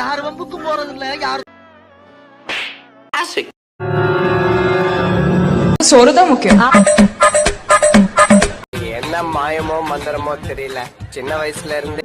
யார் வம்புக்கும் போறது இல்ல. யார் சோறுதான் முக்கியம். என்ன மாயமோ மந்திரமோ தெரியல, சின்ன வயசுல இருந்து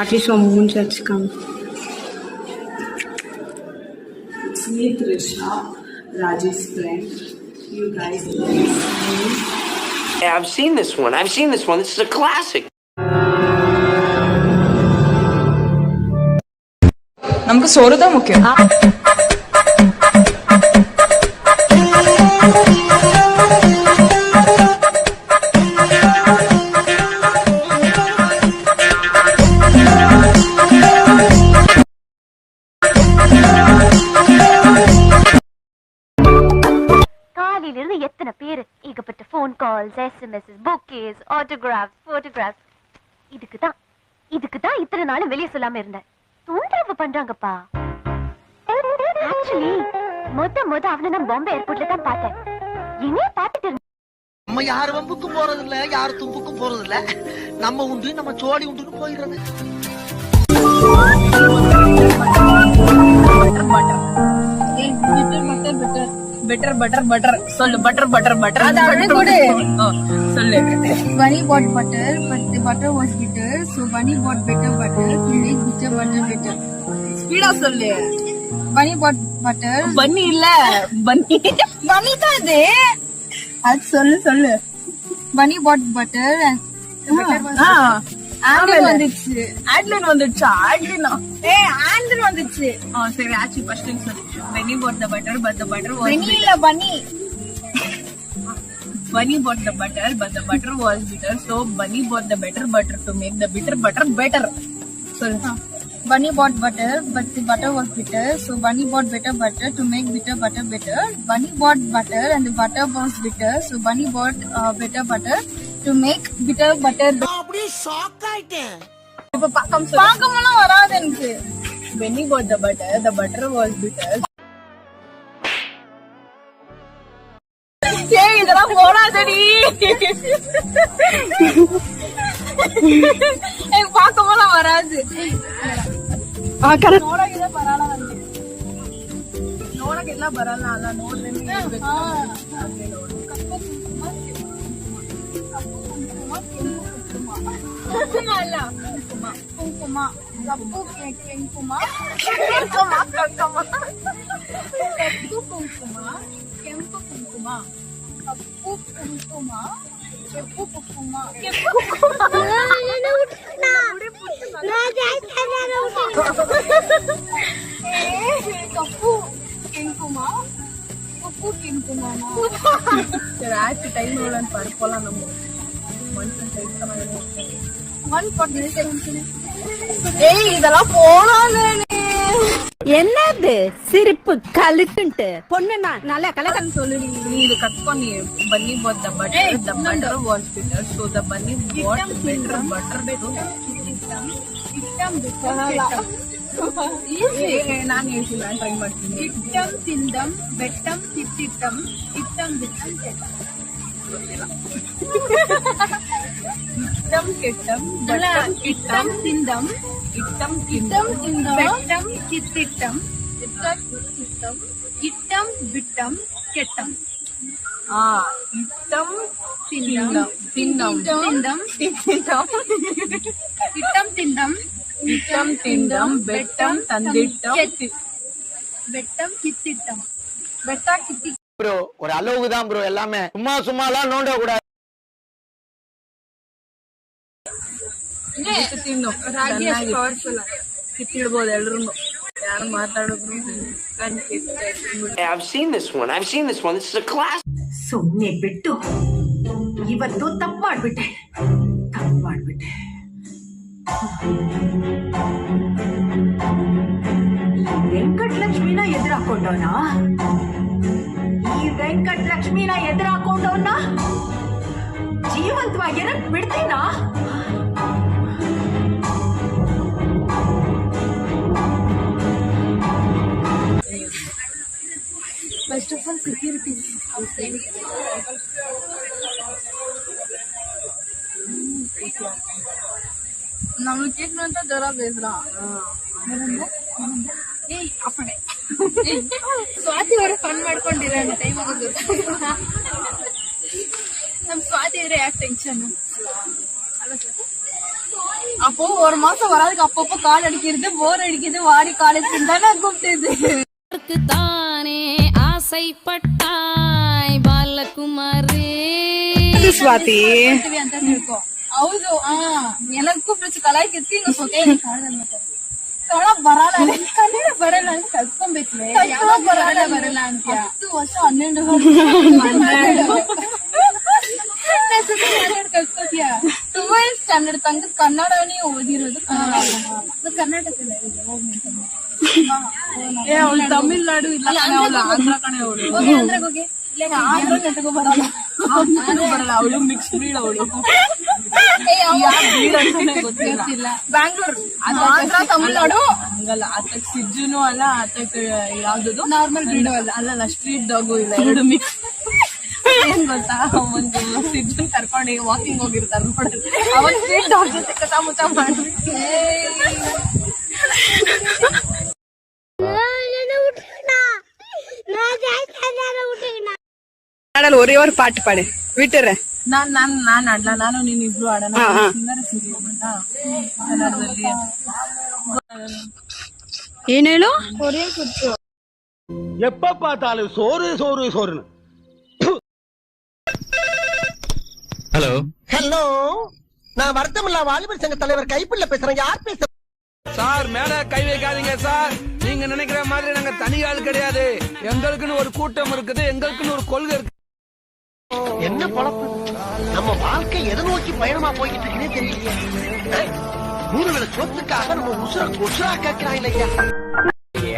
At least one moon shots come. It's me, Trisha, Raji's friend. You guys know this name? Yeah, I've seen this one. This is a classic. நமக்கு சோறுதான் முக்கியம். எத்தனை பேரு ஏகப்பட்ட போன் கால்ஸ், எஸ்எம்எஸ், புக்கேஸ், ஆட்டோகிராஃப்ஸ், போட்டோகிராஃப்ஸ். இதுக்குதான் இத்தனை நாளும் வெளியே சொல்லாம இருந்தேன். தொந்தரவு பண்றாங்கப்பா. ஆக்சுவலி மொத அவனை நான் பாம்பே ஏர்போர்ட்ல தான் பார்த்தேன். என்னைய பார்த்துட்டு நம்ம யார் வம்புக்கும் போறது இல்ல, யார் தும்புக்கும் போறது இல்ல. நம்ம உண்டு, நம்ம சோடி உண்டுன்னு போயிடுறது. Better சொல்லு. பட்டர் அது அழகோடு சொல்லு. Bunny bought butter, but the butter was bitter, so Bunny bought better butter to make bitter butter better. Speedo சொல்லு. Bunny bought butter. Bunny இல்ல, bunny தான் அது. அது சொல்லு. Bunny bought butter and outline வந்துச்சா? ஆட்லைன் வந்துச்சு. சரி, ஆச்சு ஃபர்ஸ்ட் சொல்லு. Bunny bought the butter, but the butter was bitter. Bunny bought the butter, but the butter was bitter, so Bunny bought the better butter to make the bitter butter better. சொல்லு. Bunny bought butter, but the butter was bitter, so Bunny bought better butter to make bitter butter better. Bunny bought butter and the butter was bitter, so Bunny bought better butter to make bitter butter better. அப்படியே shock ஆயிட்டேன். இப்ப பாக்கமெல்லாம் வராது எனக்கு. Bunny bought the butter was bitter. ஏய், இதெல்லாம் போடாதடி. எனக்கு பாக்கமெல்லாம் வராது. ನೋಡಕ್ಕೆ ಎಲ್ಲ ಬರಲ್ಲ ಅಲ್ಲ, ನೋಡ್ರೆ ಕುಂಕುಮ ಅಲ್ಲ, ಕುಂಕುಮ ಕಪ್ಪು ಕೆಂಕುಮ, ಕೆಂಪು ಕುಂಕುಮ, ಕಪ್ಪು ಕುಂಕುಮ, ಕೆಂಪು ಕುಂಕುಮ, கப்பு கெங்குமா, உப்பு கெங்குமா. சரி, ஆச்சு டைம் எவ்வளோன்னு பாரு, போலாம் நம்ம. 147. ஏய், இதெல்லாம் போலாம். என்னது சிரிப்பு கழுக்குன்ட்டு பொண்ணுனா நல்லா கலக்கன்னு சொல்லுடி நீ இது கத்துக்கொண்டி bunny bought the butter the butter was bitter so the bunny bought better butter ನಾನು ಹೇಳ್ತೀನಿ ನಾನು ಟ್ರೈ ಮಾಡ್ತೀನಿ ಇಟ್ಟಂ ತಿಂದಂ ಬೆಟ್ಟಂ ತಿಟ್ಟಿಟ್ಟಂ ಇಟ್ಟಂ ಬಿಟ್ಟಂ ಕೆಟ್ಟಂ ಇಟ್ಟಂ ಕೆಟ್ಟಂ ಬಟ್ಟಂ ಇಟ್ಟಂ ತಿಂದಂ ಇಟ್ಟಂ ತಿಂದಂ ಬೆಟ್ಟಂ ಕಿತ್ತಿಟ್ಟಂ ಇಟ್ಟಂ ಕಿತ್ತಿಟ್ಟಂ ಇಟ್ಟಂ ಬಿಟ್ಟಂ ಕೆಟ್ಟಂ ಇಟ್ಟಂ ತಿಂದಂ ತಿಂದಂ ತಿಂದಂ ತಿಂದಂ ಇಟ್ಟಂ ತಿಂದಂ இட்டம் திண்டம் வெட்டம் தந்திட்டம் வெட்டம் கித்திட்டம் வெட்டா கித்தி ப்ரோ ஒரு அளவுக்கு தான் ப்ரோ எல்லாமே சும்மாலாம் நோண்ட கூடாது ಪವರ್ಫುಲ್ ಕಿತ್ತಿಡ್ಬೋದು ಎಲ್ರು ಯಾರು ಮಾತಾಡಿದ್ರು I've seen this one. This is a class. ಸುಮ್ನೆ ಬಿಟ್ಟು ಇವತ್ತು ತಪ್ಪು ಮಾಡ್ಬಿಟ್ಟೆ ವೆಂಕಟಲಕ್ಷ್ಮಿನ ಎದುರಾಕೊಂಡವನ ಜೀವಂತವಾಗಿರಕ್ ಬಿಡ್ತೀನಾ ಫಸ್ಟ್ ಆಫ್ ಆಲ್ ಸೆಕ್ಯೂರಿಟಿ நம்மளுக்கு கேட்கணும்னா ஜரா பேசுறான் ಏಯ್ ಅಪ್ಪಣೆ ಸ್ವಾತಿ ಅವರ ಫನ್ ಮಾಡ್ಕೊಂಡಿರ ಟೈಮ್ ಆಗೋದು ನಮ್ ಸ್ವಾತಿ ಇದ್ರೆ ಯಾಕೆ ಟೆನ್ಷನ್ அப்போ ஒரு மாசம் வராதுக்கு அப்பப்போ கால் அடிக்கிறது போர் அடிக்கிறது வாடி காலேஜ் தானே கூப்பிட்டு தானே ஆசைப்பட்டாய் பாலகுமாரே ಸ್ವಾತಿ ಅಂತ ತಿಳ್ಕೊ ಹೌದು ಎಲ್ಲರಿಗೂ ಬಿಚ್ಚು ಕಲಾಯ್ಕಿರ್ತಿ ಇನ್ನು ಸೊತೆ ಕನ್ನಡ ಬರಲ್ಲ ಕನ್ನಡ ಬರಲ್ಲ ಅಂತ ಕಲ್ತ್ಕೊಂಡ್ಬಿಟ್ಲೆ ಯಾವಾಗ ಬರಲ್ಲ ಅಂತ 10 ವರ್ಷ 12 ಕಲ್ತ್ಕೋತೀಯ 12th ಸ್ಟ್ಯಾಂಡರ್ಡ್ ತನಕ ಕನ್ನಡನೇ ಓದಿರೋದು ಕರ್ನಾಟಕದಲ್ಲಿ ಅವಳು ತಮಿಳ್ನಾಡು ಇಲ್ಲ ಆಂಧ್ರ ಕಣೆ ಅವಳು ಆಂಧ್ರಕ್ಕೆ ಹೋಗಿ ಆಂಧ್ರ ಬರಲ್ಲ ಅವಳು ಮಿಕ್ಸ್ ಬ್ರೀಡ್ ಅವಳು ಗೊತ್ತಿಲ್ಲ ಬ್ಯಾಂಗ್ಳೂರ್ ಆಂಧ್ರ ತಮಿಳ್ನಾಡು ಹಂಗಲ್ಲ ಆತಕ್ ಸಿಜ್ಜುನು ಅಲ್ಲ ಆತಕ್ ಯಾವ್ದು ನಾರ್ಮಲ್ ಬ್ರೀಡ್ ಅಲ್ಲ ಸ್ಟ್ರೀಟ್ ಡಾಗು ಇಲ್ಲ ಎರಡು ಮಿಕ್ಸ್ ಏನ್ ಗೊತ್ತಾ ಒಂದು ಸಿಜ್ಜನ್ ಕರ್ಕೊಂಡು ವಾಕಿಂಗ್ ಹೋಗಿರ್ತಾರ ನೋಡ್ರಿ ಅವಾಗ ಸ್ಟ್ರೀಟ್ ಡಾಗ್ ಜೊತೆ ಕಸ ಮುಚ್ಚ ಮಾಡ್ರಿ ஒரே ஒரு பாட்டு பாடு விட்டுறேன் ನಾನು ಆಡ್ಲಾ ನಾನು ನೀನ್ ಇಬ್ರು ಆಡೋಣ ಕನ್ನಡದಲ್ಲಿ ಏನ್ ಹೇಳು எப்ப பார்த்தாலும் சோறுன்னு ஹலோ நான் வருத்தமில்லா வாலிபர் சங்க தலைவர் கைப்பிள்ள பேசுறேன் யார் பேசுற சார் மேல கை வைக்காதீங்க சார் நீங்க நினைக்கிற மாதிரி நாங்க தனி ஆள் கிடையாது எங்களுக்குன்னு ஒரு கூட்டம் இருக்குது எங்களுக்குன்னு ஒரு கொள்கை இருக்கு என்ன பொழப்பு நம்ம வாழ்க்கை எதை நோக்கி பயணமா போய்கிட்டு இருக்குன்னே தெரியலையே 100 வேளை சொத்துக்காக நம்ம உசுரா கேட்கிறாங்க இல்லையா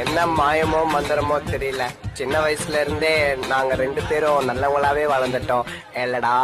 என்ன மாயமோ மந்திரமோ தெரியல சின்ன வயசுல இருந்தே நாங்க 2 பேரும் நல்லவங்களாவே வளர்ந்துட்டோம் இல்லடா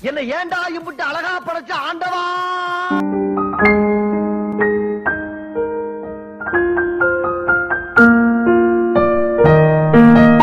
என்ன ஏண்டா இம்புட்டு அழகா படைச்ச ஆண்டவா